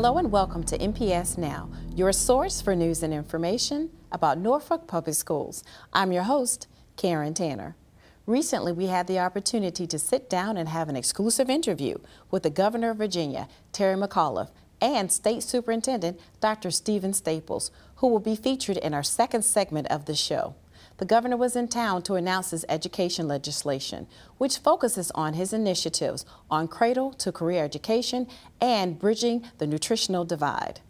Hello and welcome to NPS Now, your source for news and information about Norfolk Public Schools. I'm your host, Karen Tanner. Recently, we had the opportunity to sit down and have an exclusive interview with the Governor of Virginia, Terry McAuliffe, and State Superintendent, Dr. Stephen Staples, who will be featured in our second segment of the show. The governor was in town to announce his education legislation, which focuses on his initiatives on cradle to career education and bridging the nutritional divide.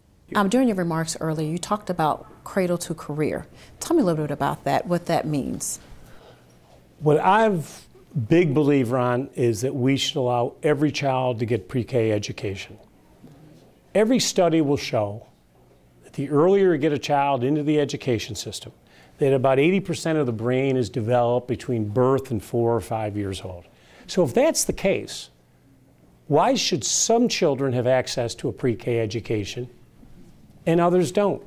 During your remarks earlier, you talked about cradle to career. Tell me a little bit about that, what that means. What I've big believer on is that we should allow every child to get pre-K education. Every study will show that the earlier you get a child into the education system, that about 80% of the brain is developed between birth and 4 or 5 years old. So if that's the case, why should some children have access to a pre-K education and others don't?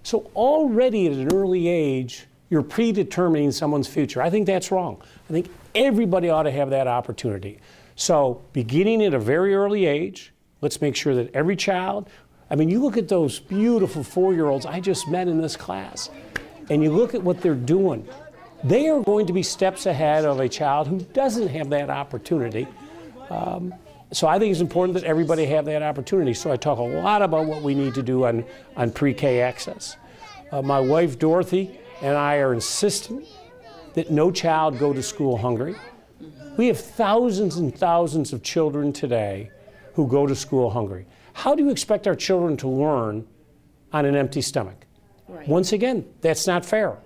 So already at an early age, you're predetermining someone's future. I think that's wrong. I think everybody ought to have that opportunity. So beginning at a very early age, let's make sure that every child, you look at those beautiful 4-year-olds I just met in this class, and you look at what they're doing, they are going to be steps ahead of a child who doesn't have that opportunity. So I think it's important that everybody have that opportunity. So I talk a lot about what we need to do on pre-K access. My wife, Dorothy, and I are insistent that no child go to school hungry. We have thousands and thousands of children today who go to school hungry. How do you expect our children to learn on an empty stomach? Right. Once again, that's not fair.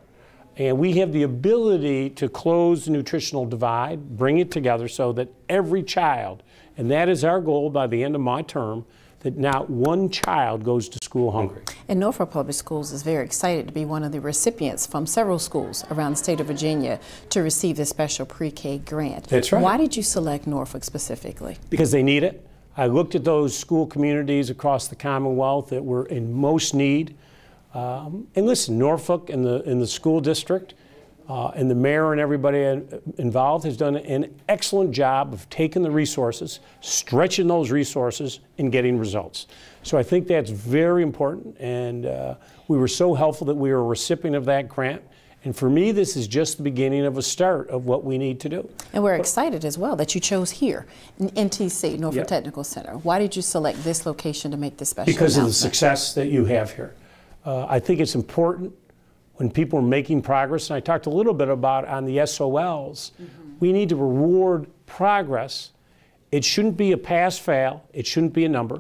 And we have the ability to close the nutritional divide, bring it together so that every child, and that is our goal by the end of my term, that not one child goes to school hungry. And Norfolk Public Schools is very excited to be one of the recipients from several schools around the state of Virginia to receive this special pre-K grant. That's right. Why did you select Norfolk specifically? Because they need it. I looked at those school communities across the Commonwealth that were in most need. And listen, Norfolk and the school district and the mayor and everybody involved has done an excellent job of taking the resources, stretching those resources, and getting results. So I think that's very important, and we were so helpful that we were a recipient of that grant. And for me, this is just the beginning of a start of what we need to do. And we're excited as well that you chose here, in NTC, Norfolk Yep. Technical Center. Why did you select this location to make this special Because announcement? of the success that you have here. I think it's important when people are making progress, and I talked a little bit about on the SOLs, we need to reward progress. It shouldn't be a pass-fail. It shouldn't be a number.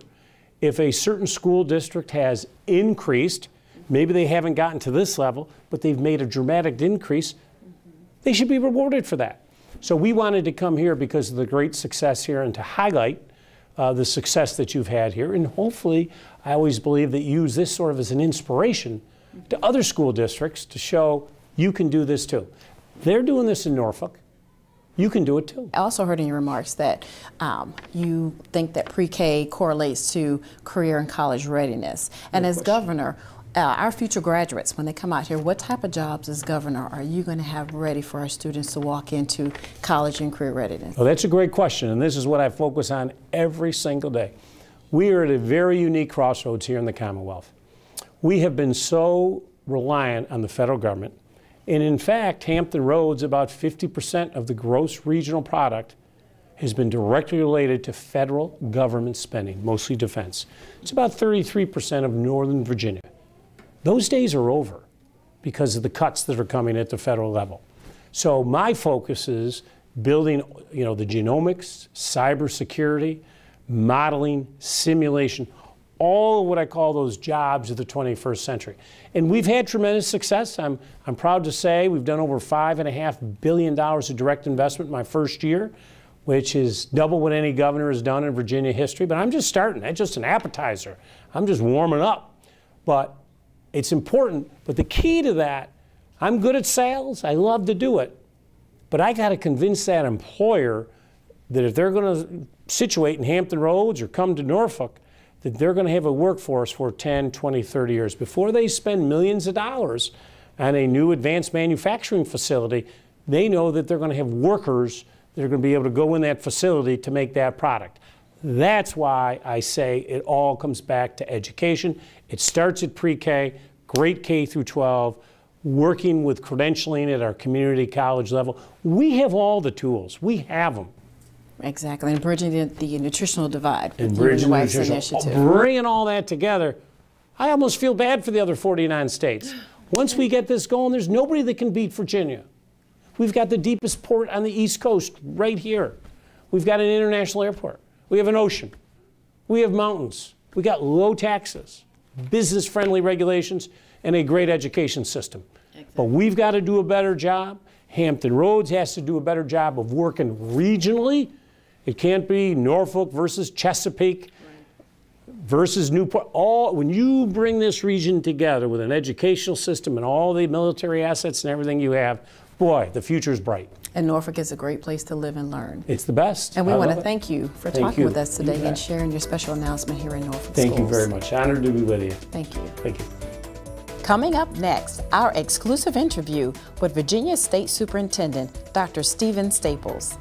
If a certain school district has increased, maybe they haven't gotten to this level, but they've made a dramatic increase, they should be rewarded for that. So we wanted to come here because of the great success here and to highlight the success that you've had here. And hopefully, I always believe that you use this sort of as an inspiration to other school districts to show you can do this too. They're doing this in Norfolk. You can do it too. I also heard in your remarks that you think that pre-K correlates to career and college readiness. And as governor, our future graduates, when they come out here, what type of jobs as governor are you going to have ready for our students to walk into college and career readiness? Well, that's a great question, and this is what I focus on every single day. We are at a very unique crossroads here in the Commonwealth. We have been so reliant on the federal government, and in fact, Hampton Roads, about 50% of the gross regional product has been directly related to federal government spending, mostly defense. It's about 33% of Northern Virginia. Those days are over because of the cuts that are coming at the federal level. So my focus is building, the genomics, cybersecurity, modeling, simulation, all of what I call those jobs of the 21st century. And we've had tremendous success. I'm proud to say we've done over $5.5 billion of direct investment in my first year, which is double what any governor has done in Virginia history. But I'm just starting. That's just an appetizer. I'm just warming up. But it's important, but the key to that, I'm good at sales, I love to do it, but I got to convince that employer that if they're going to situate in Hampton Roads or come to Norfolk, that they're going to have a workforce for 10, 20, 30 years. Before they spend millions of dollars on a new advanced manufacturing facility, they know that they're going to have workers that are going to be able to go in that facility to make that product. That's why I say it all comes back to education. It starts at pre-K, great K through 12, working with credentialing at our community college level. We have all the tools. We have them. Exactly, and bridging the nutritional divide. And bridging the WIFE's nutritional, initiative. bringing all that together. I almost feel bad for the other 49 states. Once we get this going, there's nobody that can beat Virginia. We've got the deepest port on the East Coast right here. We've got an international airport. We have an ocean. We have mountains. We got low taxes, business-friendly regulations, and a great education system. Exactly. But we've got to do a better job. Hampton Roads has to do a better job of working regionally. It can't be Norfolk versus Chesapeake versus Newport. When you bring this region together with an educational system and all the military assets and everything you have, boy, the future's bright. And Norfolk is a great place to live and learn. It's the best. And we want to thank you for talking with us today and sharing your special announcement here in Norfolk Schools. Thank you very much. Honored to be with you. Thank you. Thank you. Coming up next, our exclusive interview with Virginia State Superintendent Dr. Stephen Staples.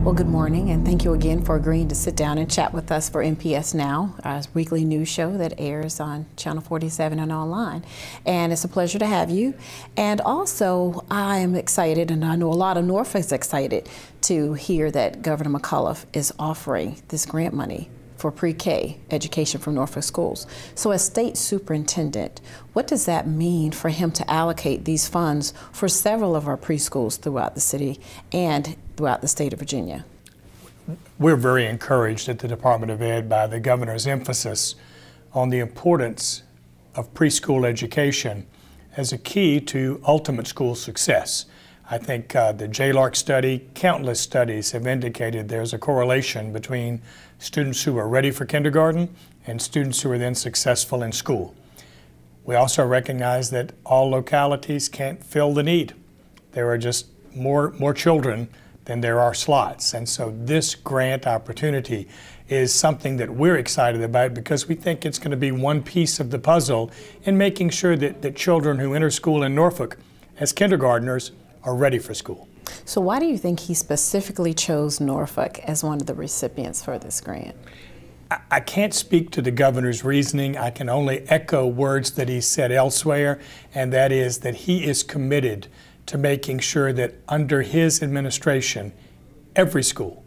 Well, good morning, and thank you again for agreeing to sit down and chat with us for NPS Now, our weekly news show that airs on Channel 47 and online. And it's a pleasure to have you. And also, I am excited, and I know a lot of Norfolk's excited to hear that Governor McAuliffe is offering this grant money for pre-K education from Norfolk Schools. So as state superintendent, what does that mean for him to allocate these funds for several of our preschools throughout the city and throughout the state of Virginia? We're very encouraged at the Department of Ed by the governor's emphasis on the importance of preschool education as a key to ultimate school success. I think the JLARC study, countless studies have indicated there's a correlation between students who are ready for kindergarten and students who are then successful in school. We also recognize that all localities can't fill the need. There are just more children than there are slots. And so this grant opportunity is something that we're excited about because we think it's going to be one piece of the puzzle in making sure that children who enter school in Norfolk as kindergartners are ready for school. So why do you think he specifically chose Norfolk as one of the recipients for this grant? I can't speak to the governor's reasoning. I can only echo words that he said elsewhere, and that is that he is committed to making sure that under his administration, every school,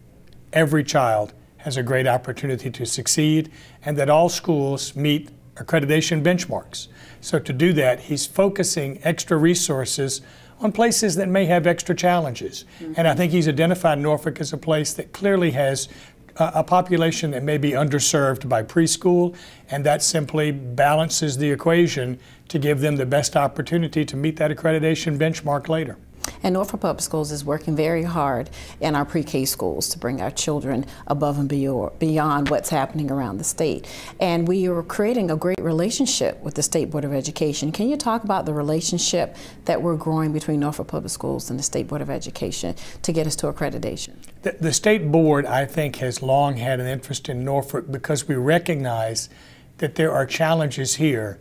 every child has a great opportunity to succeed, and that all schools meet accreditation benchmarks. So to do that, he's focusing extra resources on places that may have extra challenges. And I think he's identified Norfolk as a place that clearly has a population that may be underserved by preschool, and that simply balances the equation to give them the best opportunity to meet that accreditation benchmark later. And Norfolk Public Schools is working very hard in our pre-K schools to bring our children above and beyond what's happening around the state. And we are creating a great relationship with the State Board of Education. Can you talk about the relationship that we're growing between Norfolk Public Schools and the State Board of Education to get us to accreditation? The State Board, I think, has long had an interest in Norfolk because we recognize that there are challenges here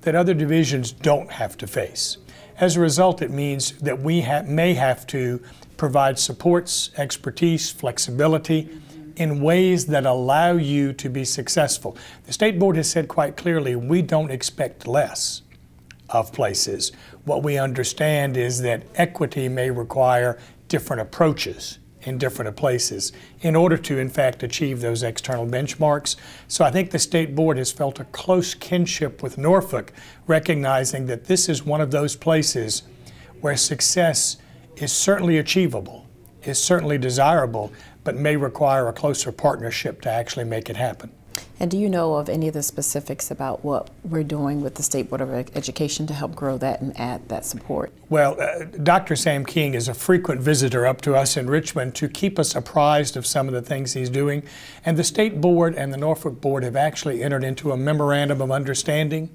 that other divisions don't have to face. As a result, it means that we may have to provide supports, expertise, flexibility in ways that allow you to be successful. The State Board has said quite clearly, we don't expect less of places. What we understand is that equity may require different approaches in different places in order to, in fact, achieve those external benchmarks. So I think the State Board has felt a close kinship with Norfolk, recognizing that this is one of those places where success is certainly achievable, is certainly desirable, but may require a closer partnership to actually make it happen. And do you know of any of the specifics about what we're doing with the State Board of Education to help grow that and add that support? Well, Dr. Sam King is a frequent visitor up to us in Richmond to keep us apprised of some of the things he's doing. And the State Board and the Norfolk Board have actually entered into a memorandum of understanding.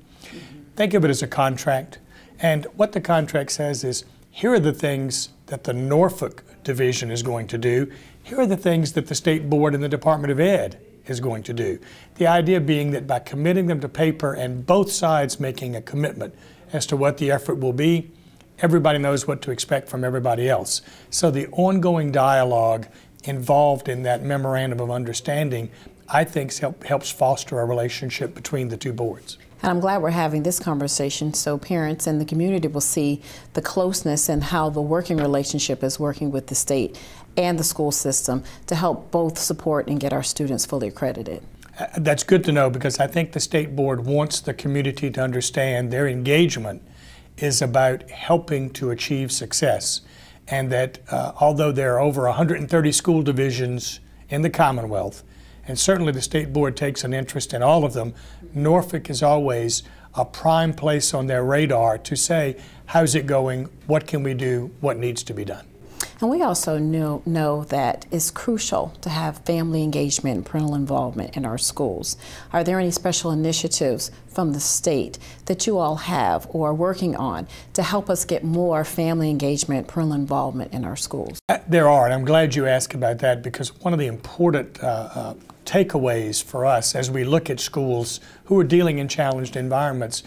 Think of it as a contract. And what the contract says is, here are the things that the Norfolk Division is going to do. Here are the things that the State Board and the Department of Ed is going to do. The idea being that by committing them to paper and both sides making a commitment as to what the effort will be, everybody knows what to expect from everybody else. So the ongoing dialogue involved in that memorandum of understanding, I think, helps foster a relationship between the two boards. And I'm glad we're having this conversation so parents and the community will see the closeness and how the working relationship is working with the state and the school system to help both support and get our students fully accredited. That's good to know, because I think the state board wants the community to understand their engagement is about helping to achieve success, and that although there are over 130 school divisions in the Commonwealth, and certainly the state board takes an interest in all of them, Norfolk is always a prime place on their radar to say, how's it going, what can we do, what needs to be done. And we also know that it's crucial to have family engagement and parental involvement in our schools. Are there any special initiatives from the state that you all have or are working on to help us get more family engagement, parental involvement in our schools? There are, and I'm glad you asked about that, because one of the important takeaways for us as we look at schools who are dealing in challenged environments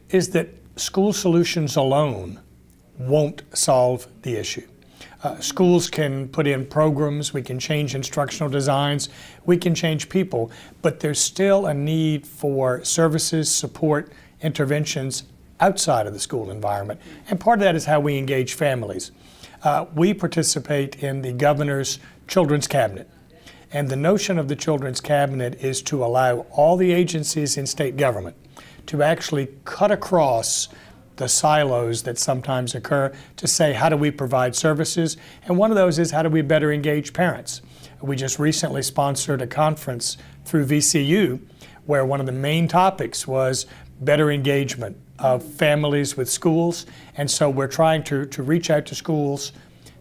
is that school solutions alone won't solve the issue. Schools can put in programs, we can change instructional designs, we can change people, but there's still a need for services, support, interventions outside of the school environment. And part of that is how we engage families. We participate in the governor's Children's Cabinet. And the notion of the Children's Cabinet is to allow all the agencies in state government to actually cut across the silos that sometimes occur to say, how do we provide services? And one of those is, how do we better engage parents? We just recently sponsored a conference through VCU where one of the main topics was better engagement of families with schools. And so we're trying to reach out to schools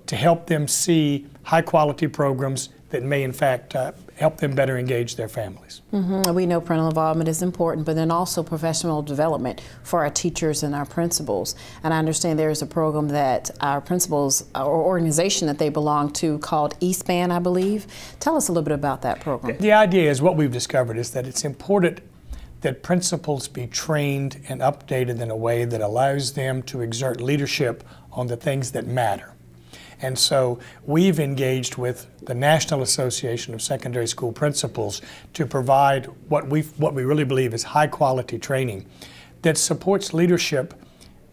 to help them see high quality programs that may in fact help them better engage their families. We know parental involvement is important, but then also professional development for our teachers and our principals. And I understand there is a program that our principals or organization that they belong to called ESPAN, I believe. Tell us a little bit about that program. The idea is, what we've discovered is that it's important that principals be trained and updated in a way that allows them to exert leadership on the things that matter. And so we've engaged with the National Association of Secondary School Principals to provide what we really believe is high quality training that supports leadership,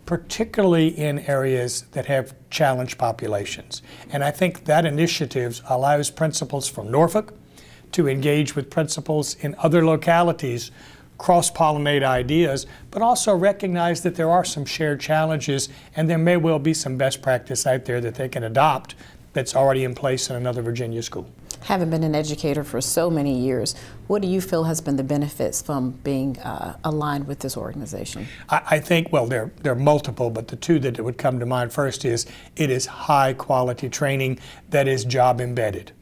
particularly in areas that have challenged populations. And I think that initiative allows principals from Norfolk to engage with principals in other localities, cross-pollinate ideas, but also recognize that there are some shared challenges and there may well be some best practice out there that they can adopt that's already in place in another Virginia school. Having been an educator for so many years, what do you feel has been the benefits from being aligned with this organization? I think, well, there are multiple, but the two that would come to mind first is it is high quality training that is job embedded.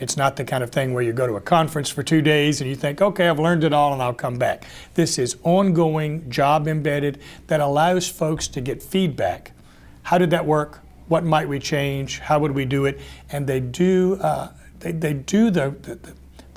It's not the kind of thing where you go to a conference for 2 days and you think, okay, I've learned it all and I'll come back. This is ongoing, job embedded, that allows folks to get feedback. How did that work? What might we change? How would we do it? And they do the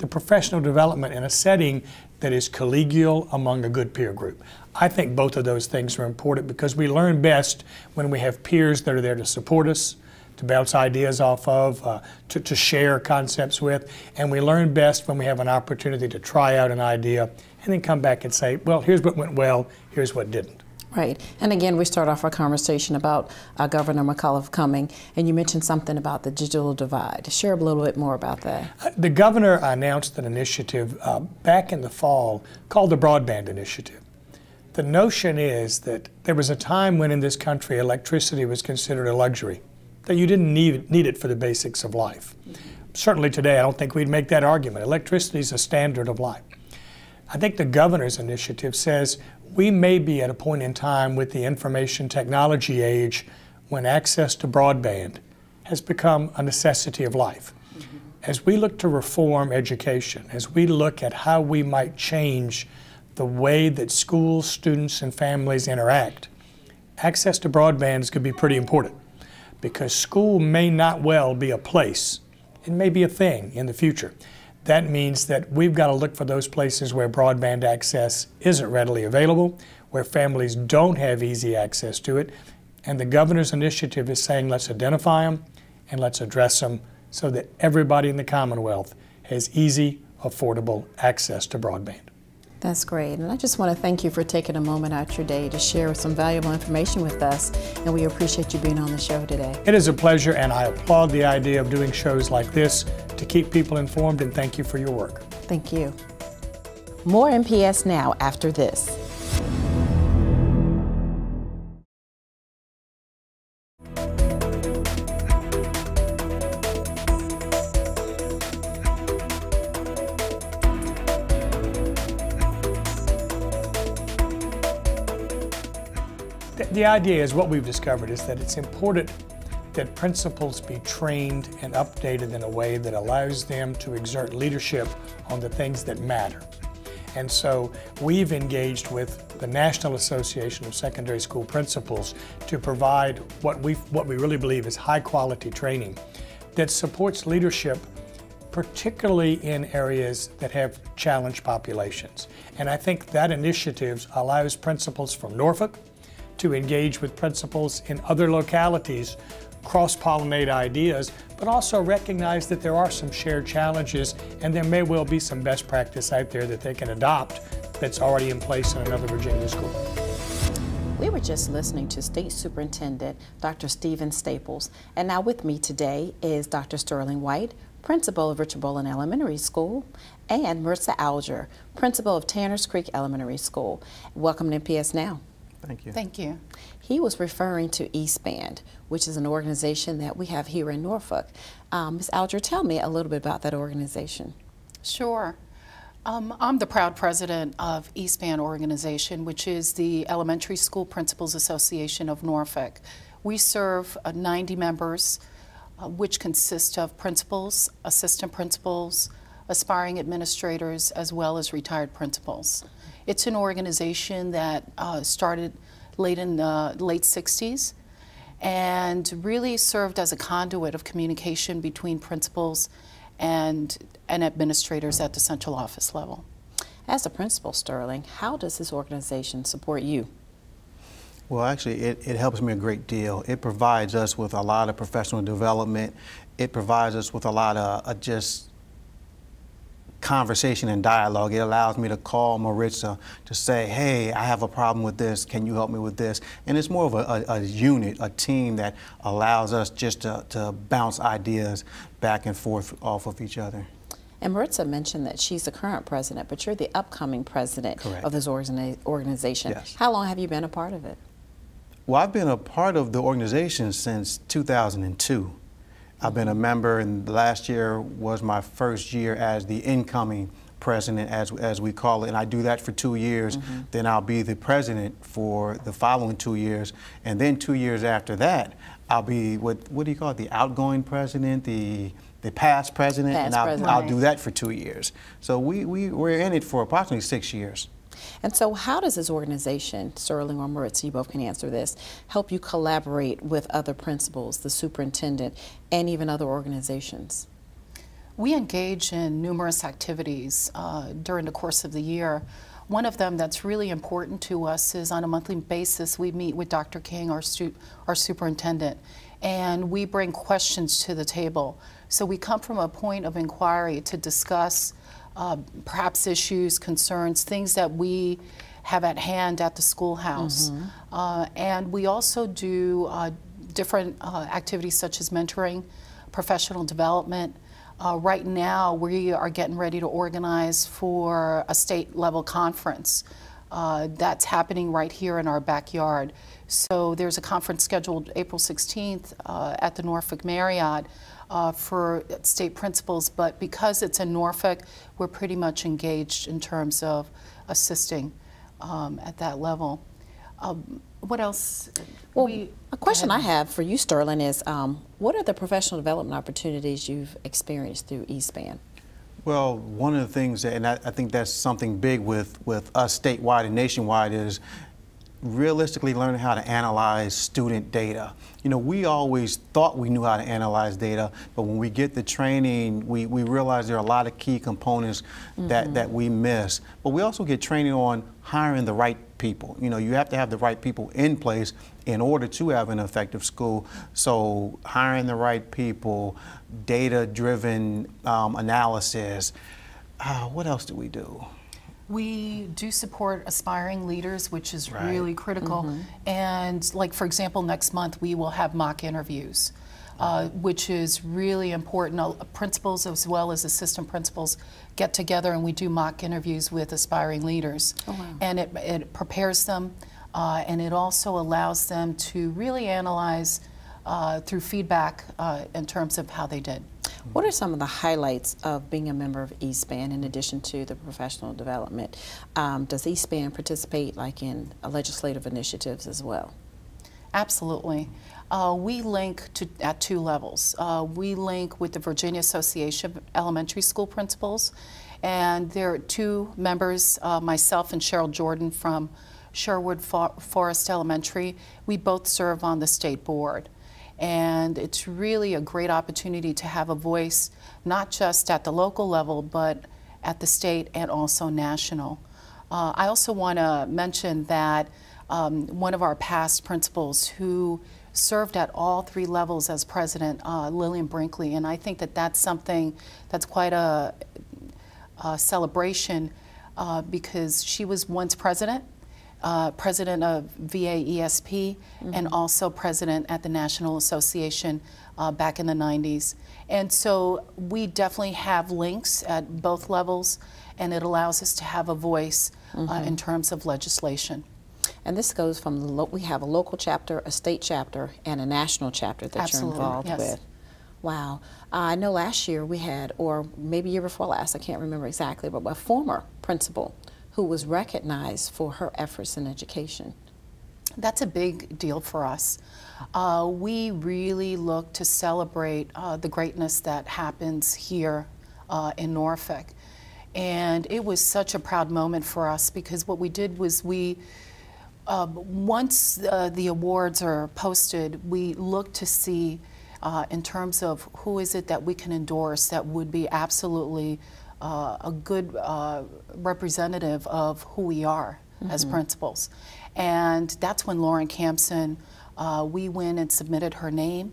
professional development in a setting that is collegial among a good peer group. I think both of those things are important because we learn best when we have peers that are there to support us, to bounce ideas off of, to share concepts with, and we learn best when we have an opportunity to try out an idea and then come back and say, well, here's what went well, here's what didn't. Right. And again, we start off our conversation about Governor McAuliffe coming, and you mentioned something about the digital divide. Share a little bit more about that. The governor announced an initiative back in the fall called the Broadband Initiative. The notion is that there was a time when in this country electricity was considered a luxury, that you didn't need it for the basics of life. Certainly today, I don't think we'd make that argument. Electricity is a standard of life. I think the governor's initiative says we may be at a point in time with the information technology age when access to broadband has become a necessity of life. As we look to reform education, as we look at how we might change the way that schools, students, and families interact, access to broadband is going to be pretty important, because school may not well be a place, it may be a thing in the future, That means that we've got to look for those places where broadband access isn't readily available, where families don't have easy access to it. And the governor's initiative is saying, let's identify them and let's address them so that everybody in the Commonwealth has easy, affordable access to broadband. That's great. And I just want to thank you for taking a moment out your day to share some valuable information with us. And we appreciate you being on the show today. It is a pleasure, and I applaud the idea of doing shows like this to keep people informed, and thank you for your work. Thank you. More NPS Now after this. The idea is, what we've discovered is that it's important that principals be trained and updated in a way that allows them to exert leadership on the things that matter. And so we've engaged with the National Association of Secondary School Principals to provide what we really believe is high quality training that supports leadership, particularly in areas that have challenged populations. And I think that initiative allows principals from Norfolk to engage with principals in other localities, cross-pollinate ideas, but also recognize that there are some shared challenges and there may well be some best practice out there that they can adopt that's already in place in another Virginia school. We were just listening to State Superintendent Dr. Stephen Staples, and now with me today is Dr. Sterling White, Principal of Richard Bullen Elementary School, and Maritsa Alger, Principal of Tanners Creek Elementary School. Welcome to NPS Now. Thank you. Thank you. He was referring to ESPAN, which is an organization that we have here in Norfolk. Ms. Alger, tell me a little bit about that organization. Sure. I'm the proud president of ESPAN organization, which is the Elementary School Principals Association of Norfolk. We serve 90 members, which consist of principals, assistant principals, aspiring administrators, as well as retired principals. It's an organization that started late in the late 60s and really served as a conduit of communication between principals and administrators at the central office level. As a principal, Sterling, how does this organization support you? Well, actually, it helps me a great deal. It provides us with a lot of professional development. It provides us with a lot of just conversation and dialogue. It allows me to call Maritsa to say, hey, I have a problem with this, can you help me with this? And it's more of a unit, a team that allows us just to bounce ideas back and forth off of each other. And Maritsa mentioned that she's the current president, but you're the upcoming president Correct. of this organization. Yes. How long have you been a part of it? Well, I've been a part of the organization since 2002. I've been a member, and last year was my first year as the incoming president, as we call it, and I do that for 2 years. Then I'll be the president for the following 2 years, and then 2 years after that, I'll be what do you call it? The outgoing president, the past president, and I'll do that for 2 years. So we're in it for approximately 6 years. And so how does this organization, Sterling or Maritsa, you both can answer this, help you collaborate with other principals, the superintendent, and even other organizations? We engage in numerous activities during the course of the year. One of them that's really important to us is on a monthly basis we meet with Dr. King, our superintendent, and we bring questions to the table. So we come from a point of inquiry to discuss perhaps issues, concerns, things that we have at hand at the schoolhouse. And we also do different activities such as mentoring, professional development. Right now we are getting ready to organize for a state level conference that's happening right here in our backyard. So there's a conference scheduled April 16th at the Norfolk Marriott for state principals, but because it's in Norfolk, we're pretty much engaged in terms of assisting at that level. What else? Well, a question I have for you, Sterling, is what are the professional development opportunities you've experienced through ESPAN? Well, one of the things, and I think that's something big with us statewide and nationwide, is realistically learning how to analyze student data. You know, we always thought we knew how to analyze data, but when we get the training, we realize there are a lot of key components that we miss. But we also get training on hiring the right people. You know, you have to have the right people in place in order to have an effective school. So hiring the right people, data-driven analysis. What else do we do? We do support aspiring leaders, which is really critical. And like, for example, next month we will have mock interviews, which is really important. Principals as well as assistant principals get together and we do mock interviews with aspiring leaders. And it prepares them and it also allows them to really analyze through feedback in terms of how they did. What are some of the highlights of being a member of ESPAN in addition to the professional development? Does ESPAN participate like in legislative initiatives as well? Absolutely. We link at two levels. We link with the Virginia Association of Elementary School Principals, and there are two members, myself and Cheryl Jordan from Sherwood Forest Elementary. We both serve on the state board. And it's really a great opportunity to have a voice, not just at the local level, but at the state and also national. I also want to mention that one of our past principals who served at all three levels as president, Lillian Brinkley, and I think that that's something that's quite a celebration because she was once president of VA-ESP, and also president at the National Association back in the 90s. And so we definitely have links at both levels, and it allows us to have a voice in terms of legislation. And this goes from, we have a local chapter, a state chapter, and a national chapter that you're involved with. Wow. I know last year we had, or maybe year before last, I can't remember exactly, but a former principal who was recognized for her efforts in education. That's a big deal for us. We really look to celebrate the greatness that happens here in Norfolk. And it was such a proud moment for us because what we did was we, once the awards are posted, we look to see in terms of who is it that we can endorse that would be absolutely a good representative of who we are as principals. And that's when Lauren Campson, we went and submitted her name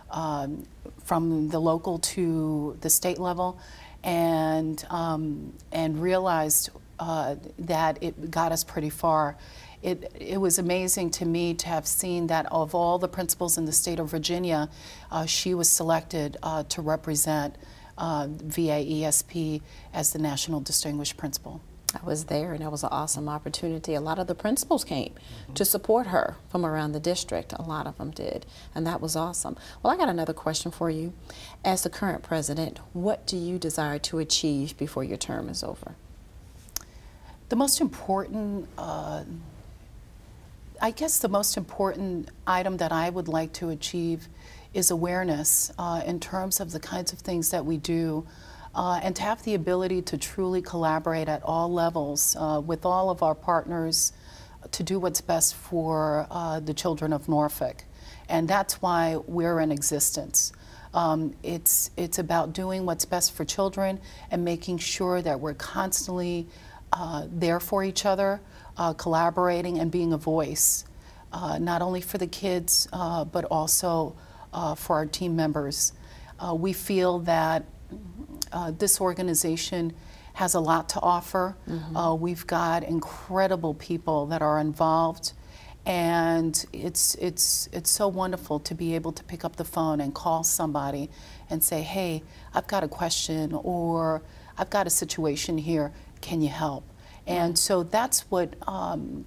from the local to the state level, and realized that it got us pretty far. It was amazing to me to have seen that of all the principals in the state of Virginia, she was selected to represent VA-ESP as the National Distinguished Principal. I was there, and that was an awesome opportunity. A lot of the principals came to support her from around the district. A lot of them did, and that was awesome. Well, I got another question for you. As the current president, what do you desire to achieve before your term is over? The most important, I guess the most important item that I would like to achieve is awareness in terms of the kinds of things that we do, and to have the ability to truly collaborate at all levels with all of our partners to do what's best for the children of Norfolk. And that's why we're in existence. It's about doing what's best for children and making sure that we're constantly there for each other, collaborating and being a voice, not only for the kids, but also for our team members. We feel that this organization has a lot to offer. We've got incredible people that are involved, and it's so wonderful to be able to pick up the phone and call somebody and say, hey, I've got a question, or I've got a situation here, can you help? And so that's what,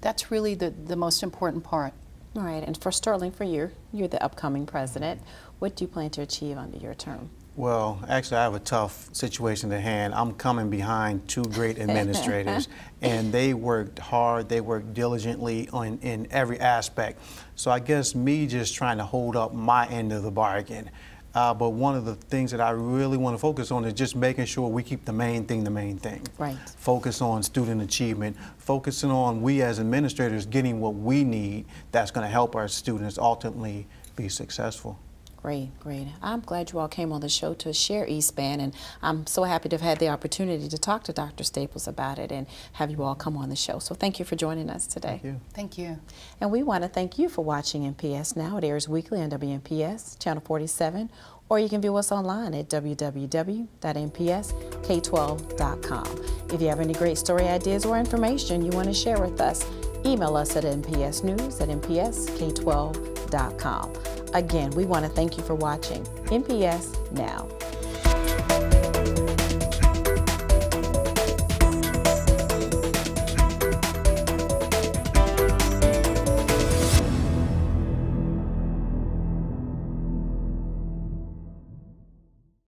that's really the most important part. All right, and for Sterling, for you're the upcoming president. What do you plan to achieve under your term? Well, actually, I have a tough situation at hand. I'm coming behind two great administrators, and they worked hard, they worked diligently in every aspect. So I guess me just trying to hold up my end of the bargain. But one of the things that I really want to focus on is just making sure we keep the main thing the main thing. Right. Focus on student achievement, focusing on we as administrators getting what we need that's going to help our students ultimately be successful. Great, great. I'm glad you all came on the show to share ESPAN, and I'm so happy to have had the opportunity to talk to Dr. Staples about it and have you all come on the show. So thank you for joining us today. Thank you. Thank you. And we want to thank you for watching NPS Now. It airs weekly on WNPS, Channel 47, or you can view us online at www.npsk12.com. If you have any great story ideas or information you want to share with us, email us at npsnews@npsk12.com. Again, we want to thank you for watching NPS Now.